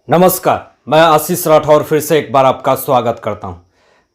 नमस्कार, मैं आशीष राठौर फिर से एक बार आपका स्वागत करता हूं।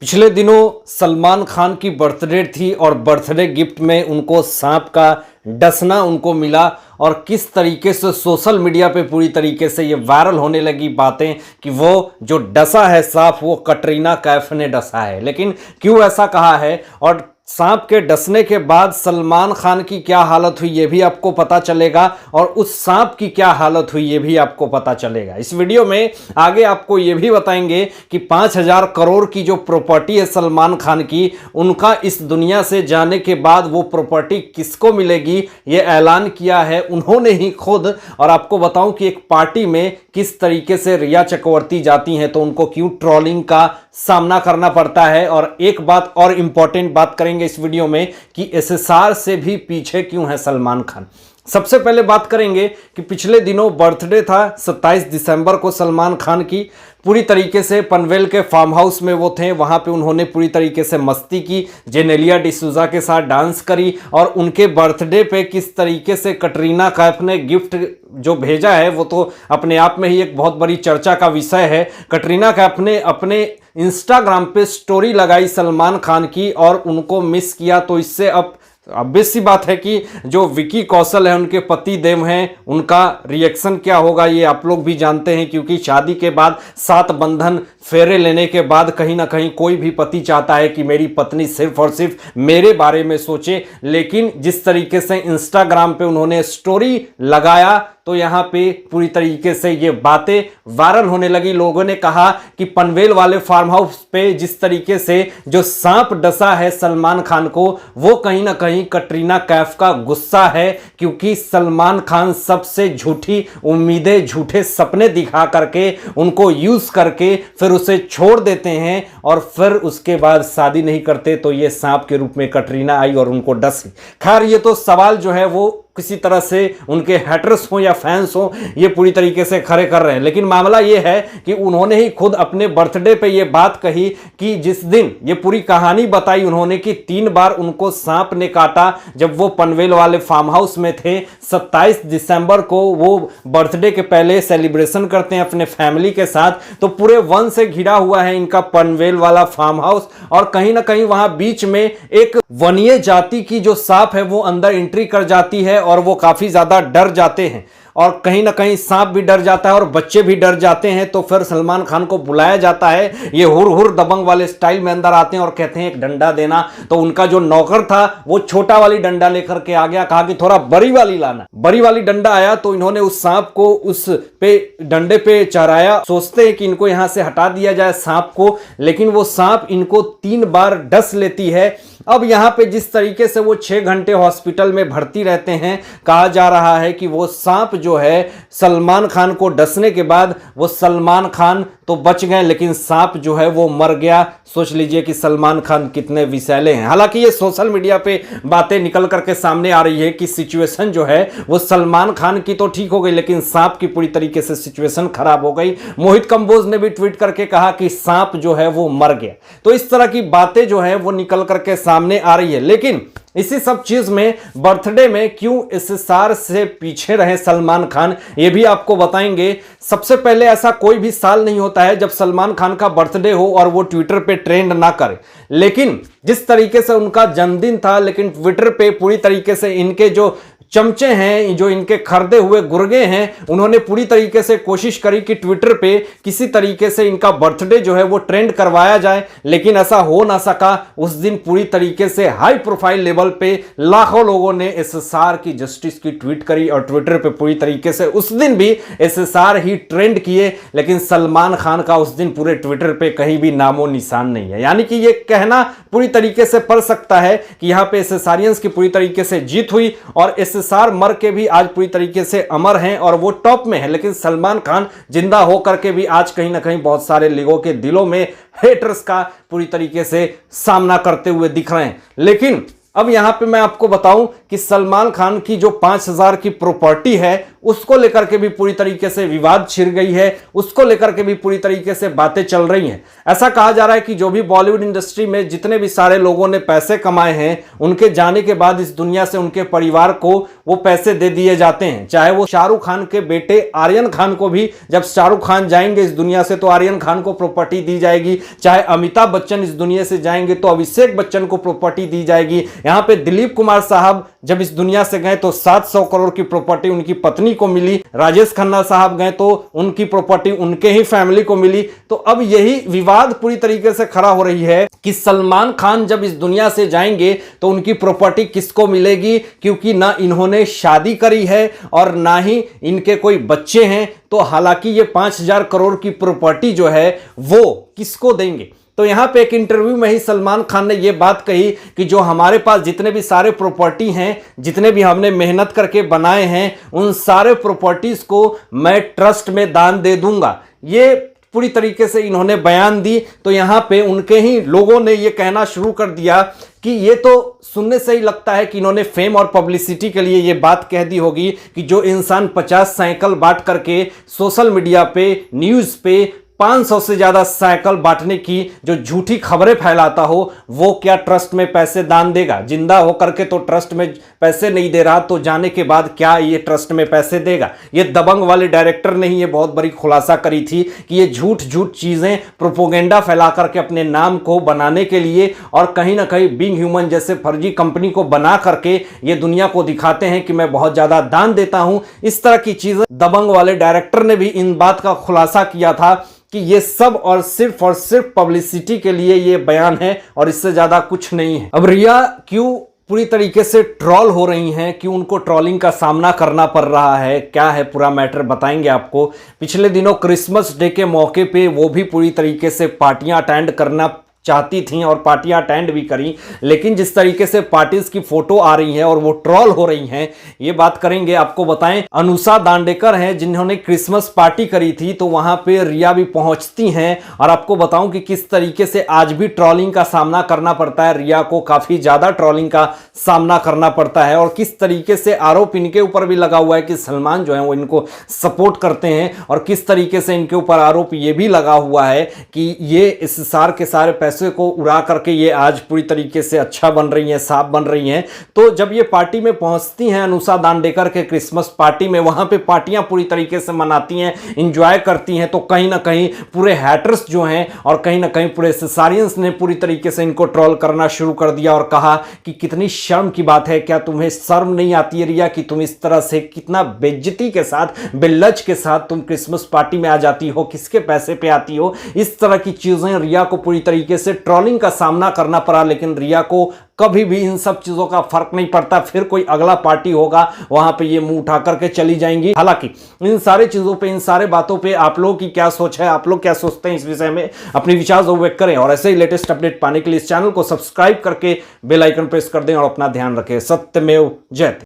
पिछले दिनों सलमान खान की बर्थडे थी और बर्थडे गिफ्ट में उनको सांप का डसना उनको मिला और किस तरीके से सोशल मीडिया पे पूरी तरीके से ये वायरल होने लगी बातें कि वो जो डसा है सांप वो कटरीना कैफ ने डसा है। लेकिन क्यों ऐसा कहा है और सांप के डसने के बाद सलमान खान की क्या हालत हुई ये भी आपको पता चलेगा और उस सांप की क्या हालत हुई ये भी आपको पता चलेगा। इस वीडियो में आगे आपको ये भी बताएंगे कि 5,000 करोड़ की जो प्रॉपर्टी है सलमान खान की, उनका इस दुनिया से जाने के बाद वो प्रॉपर्टी किसको मिलेगी ये ऐलान किया है उन्होंने ही खुद। और आपको बताऊं कि एक पार्टी में किस तरीके से रिया चक्रवर्ती जाती हैं तो उनको क्यों ट्रोलिंग का सामना करना पड़ता है। और एक बात और इंपॉर्टेंट बात करेंगे इस वीडियो में कि एसएसआर से भी पीछे क्यों है सलमान खान। सबसे पहले बात करेंगे कि पिछले दिनों बर्थडे था 27 दिसंबर को सलमान खान की। पूरी तरीके से पनवेल के फार्म हाउस में वो थे, वहाँ पे उन्होंने पूरी तरीके से मस्ती की, जेनेलिया डिसूजा के साथ डांस करी और उनके बर्थडे पे किस तरीके से कटरीना कैफ ने गिफ्ट जो भेजा है वो तो अपने आप में ही एक बहुत बड़ी चर्चा का विषय है। कटरीना कैफ ने अपने इंस्टाग्राम पे स्टोरी लगाई सलमान खान की और उनको मिस किया। तो इससे अब ऑब्वियस सी बात है कि जो विकी कौशल है उनके पति देव हैं, उनका रिएक्शन क्या होगा ये आप लोग भी जानते हैं, क्योंकि शादी के बाद 7 बंधन फेरे लेने के बाद कहीं ना कहीं कोई भी पति चाहता है कि मेरी पत्नी सिर्फ और सिर्फ मेरे बारे में सोचे। लेकिन जिस तरीके से इंस्टाग्राम पे उन्होंने स्टोरी लगाया तो यहाँ पे पूरी तरीके से ये बातें वायरल होने लगी। लोगों ने कहा कि पनवेल वाले फार्म हाउस पे जिस तरीके से जो सांप डसा है सलमान खान को वो कहीं ना कहीं कटरीना कैफ का गुस्सा है, क्योंकि सलमान खान सबसे झूठी उम्मीदें झूठे सपने दिखा करके उनको यूज करके फिर उसे छोड़ देते हैं और फिर उसके बाद शादी नहीं करते। तो ये सांप के रूप में कटरीना आई और उनको डसी। खैर ये तो सवाल जो है वो किसी तरह से उनके हैटर्स हो या फैंस हो ये पूरी तरीके से खड़े कर रहे हैं। लेकिन मामला ये है कि उन्होंने ही खुद अपने बर्थडे पे ये बात कही कि जिस दिन ये पूरी कहानी बताई उन्होंने कि 3 बार उनको सांप ने काटा जब वो पनवेल वाले फार्म हाउस में थे। 27 दिसंबर को वो बर्थडे के पहले सेलिब्रेशन करते हैं अपने फैमिली के साथ। तो पूरे वन से घिरा हुआ है इनका पनवेल वाला फार्म हाउस और कहीं ना कहीं वहां बीच में एक वन्य जाति की जो सांप है वो अंदर एंट्री कर जाती है और वो काफी ज्यादा डर जाते हैं और कहीं ना कहीं सांप भी डर जाता है और बच्चे भी डर जाते हैं। तो फिर सलमान खान को बुलाया जाता है, ये हुर हुर दबंग वाले स्टाइल में अंदर आते हैं और कहते हैं एक डंडा देना। तो उनका जो नौकर था वो छोटा वाली डंडा लेकर के आ गया, कहा कि थोड़ा बड़ी वाली लाना। बड़ी वाली डंडा आया तो इन्होंने उस सांप को उस पे डंडे पे चढ़ाया। सोचते हैं कि इनको यहां से हटा दिया जाए सांप को, लेकिन वो सांप इनको 3 बार डस लेती है। अब यहां पे जिस तरीके से वो 6 घंटे हॉस्पिटल में भर्ती रहते हैं, कहा जा रहा है कि वो सांप जो है सलमान खान को डसने के बाद वो सलमान खान तो बच गए लेकिन सांप जो है वो मर गया। सोच लीजिए कि सलमान खान कितने विषैले हैं। हालांकि ये सोशल मीडिया पे बातें निकल करके सामने आ रही है कि सिचुएशन जो है वो सलमान खान की तो ठीक हो गई लेकिन सांप की पूरी तरीके से सिचुएशन खराब हो गई। मोहित कंबोज ने भी ट्वीट करके कहा कि सांप जो है वो मर गया। तो इस तरह की बातें जो है वो निकल करके सामने आ रही है। लेकिन इसी सब चीज में बर्थडे में क्यों एसएसआर से पीछे रहे सलमान खान ये भी आपको बताएंगे। सबसे पहले ऐसा कोई भी साल नहीं होता है जब सलमान खान का बर्थडे हो और वो ट्विटर पे ट्रेंड ना करे। लेकिन जिस तरीके से उनका जन्मदिन था लेकिन ट्विटर पे पूरी तरीके से इनके जो चमचे हैं, जो इनके खरीदे हुए गुर्गे हैं, उन्होंने पूरी तरीके से कोशिश करी कि ट्विटर पे किसी तरीके से इनका बर्थडे जो है वो ट्रेंड करवाया जाए, लेकिन ऐसा हो ना सका। उस दिन पूरी तरीके से हाई प्रोफाइल लेवल पे लाखों लोगों ने एसएसआर की जस्टिस की ट्वीट करी और ट्विटर पे पूरी तरीके से उस दिन भी एसएसआर ही ट्रेंड किए, लेकिन सलमान खान का उस दिन पूरे ट्विटर पे कहीं भी नामो निशान नहीं है। यानी कि ये कहना पूरी तरीके से पड़ सकता है कि यहां पे एसएसआरियंस की पूरी तरीके से जीत हुई और एसएसआर मर के भी आज पूरी तरीके से अमर हैं और वो टॉप में है। लेकिन सलमान खान जिंदा होकर के भी आज कहीं ना कहीं बहुत सारे लोगों के दिलों में हेटर्स का पूरी तरीके से सामना करते हुए दिख रहे हैं। लेकिन अब यहां पे मैं आपको बताऊं कि सलमान खान की जो 5,000 की प्रॉपर्टी है उसको लेकर के भी पूरी तरीके से विवाद छिड़ गई है, उसको लेकर के भी पूरी तरीके से बातें चल रही हैं। ऐसा कहा जा रहा है कि जो भी बॉलीवुड इंडस्ट्री में जितने भी सारे लोगों ने पैसे कमाए हैं, उनके जाने के बाद इस दुनिया से उनके परिवार को वो पैसे दे दिए जाते हैं। चाहे वो शाहरुख खान के बेटे आर्यन खान को भी, जब शाहरुख खान जाएंगे इस दुनिया से तो आर्यन खान को प्रॉपर्टी दी जाएगी। चाहे अमिताभ बच्चन इस दुनिया से जाएंगे तो अभिषेक बच्चन को प्रॉपर्टी दी जाएगी। यहां पे दिलीप कुमार साहब जब इस दुनिया से गए तो 700 करोड़ की प्रॉपर्टी उनकी पत्नी को मिली। राजेश खन्ना साहब गए तो उनकी प्रॉपर्टी उनके ही फैमिली को मिली। तो अब यही विवाद पूरी तरीके से खड़ा हो रही है कि सलमान खान जब इस दुनिया से जाएंगे तो उनकी प्रॉपर्टी किसको मिलेगी, क्योंकि ना इन्होंने शादी करी है और ना ही इनके कोई बच्चे हैं। तो हालांकि ये 5,000 करोड़ की प्रॉपर्टी जो है वो किसको देंगे। तो यहां पे एक इंटरव्यू में ही सलमान खान ने यह बात कही कि जो हमारे पास जितने भी सारे प्रॉपर्टी हैं, जितने भी हमने मेहनत करके बनाए हैं, उन सारे प्रॉपर्टीज को मैं ट्रस्ट में दान दे दूंगा। ये पूरी तरीके से इन्होंने बयान दी। तो यहां पे उनके ही लोगों ने यह कहना शुरू कर दिया कि ये तो सुनने से ही लगता है कि इन्होंने फेम और पब्लिसिटी के लिए ये बात कह दी होगी कि जो इंसान 50 साइकिल बांट करके सोशल मीडिया पे, न्यूज़ पे 500 से ज्यादा साइकिल बांटने की जो झूठी खबरें फैलाता हो, वो क्या ट्रस्ट में पैसे दान देगा। जिंदा होकर के तो ट्रस्ट में पैसे नहीं दे रहा, तो जाने के बाद क्या ये ट्रस्ट में पैसे देगा। ये दबंग वाले डायरेक्टर ने ही ये बहुत बड़ी खुलासा करी थी कि ये झूठ चीजें प्रोपोगेंडा फैला करके अपने नाम को बनाने के लिए और कहीं ना कहीं बीइंग ह्यूमन जैसे फर्जी कंपनी को बना करके ये दुनिया को दिखाते हैं कि मैं बहुत ज्यादा दान देता हूं। इस तरह की चीजें दबंग वाले डायरेक्टर ने भी इन बात का खुलासा किया था कि ये सब और सिर्फ पब्लिसिटी के लिए ये बयान है और इससे ज्यादा कुछ नहीं है। अब रिया क्यों पूरी तरीके से ट्रॉल हो रही हैं, क्यों उनको ट्रॉलिंग का सामना करना पड़ रहा है, क्या है पूरा मैटर बताएंगे आपको। पिछले दिनों क्रिसमस डे के मौके पे वो भी पूरी तरीके से पार्टियां अटेंड करना चाहती थी और पार्टियां अटेंड भी करी, लेकिन जिस तरीके से पार्टीज की फोटो आ रही हैं और वो ट्रॉल हो रही हैं, ये बात करेंगे आपको बताएं। अनुषा दांडेकर हैं जिन्होंने क्रिसमस पार्टी करी थी, तो वहां पे रिया भी पहुंचती हैं और आपको बताऊं कि किस तरीके से आज भी ट्रॉलिंग का सामना करना पड़ता है। रिया को काफी ज्यादा ट्रॉलिंग का सामना करना पड़ता है और किस तरीके से आरोप इनके ऊपर भी लगा हुआ है कि सलमान जो है वो इनको सपोर्ट करते हैं और किस तरीके से इनके ऊपर आरोप ये भी लगा हुआ है कि ये इस सार के सारे पैसे को उड़ा करके ये आज पूरी तरीके से अच्छा बन रही हैं, साफ बन रही हैं। तो जब ये पार्टी में पहुंचती हैं अनुषा दांडेकर के क्रिसमस पार्टी में, वहां पे पार्टियां पूरी तरीके से मनाती हैं, एंजॉय करती हैं, तो कहीं ना कहीं पूरे हैटर्स जो हैं और कहीं ना कहीं पूरे सेसारियंस ने पूरी तरीके से इनको ट्रोल करना शुरू कर दिया और कहा कि कितनी शर्म की बात है, क्या तुम्हें शर्म नहीं आती है रिया कि तुम इस तरह से कितना बेइज्जती के साथ, बेलज के साथ तुम क्रिसमस पार्टी में आ जाती हो, किसके पैसे पे आती हो। इस तरह की चीजें रिया को पूरी तरीके से ट्रोलिंग का सामना करना पड़ा, लेकिन रिया को कभी भी इन सब चीजों का फर्क नहीं पड़ता। फिर कोई अगला पार्टी होगा वहां पे ये मुंह उठा करके चली जाएंगी। हालांकि इन सारे चीजों पे, इन सारे बातों पे आप लोगों की क्या सोच है, आप लोग क्या सोचते हैं इस विषय में, अपनी विचार जरूर व्यक्त करें और ऐसे ही लेटेस्ट अपडेट पाने के लिए इस चैनल को सब्सक्राइब करके बेल आइकन प्रेस कर दें और अपना ध्यान रखें। सत्यमेव जयते।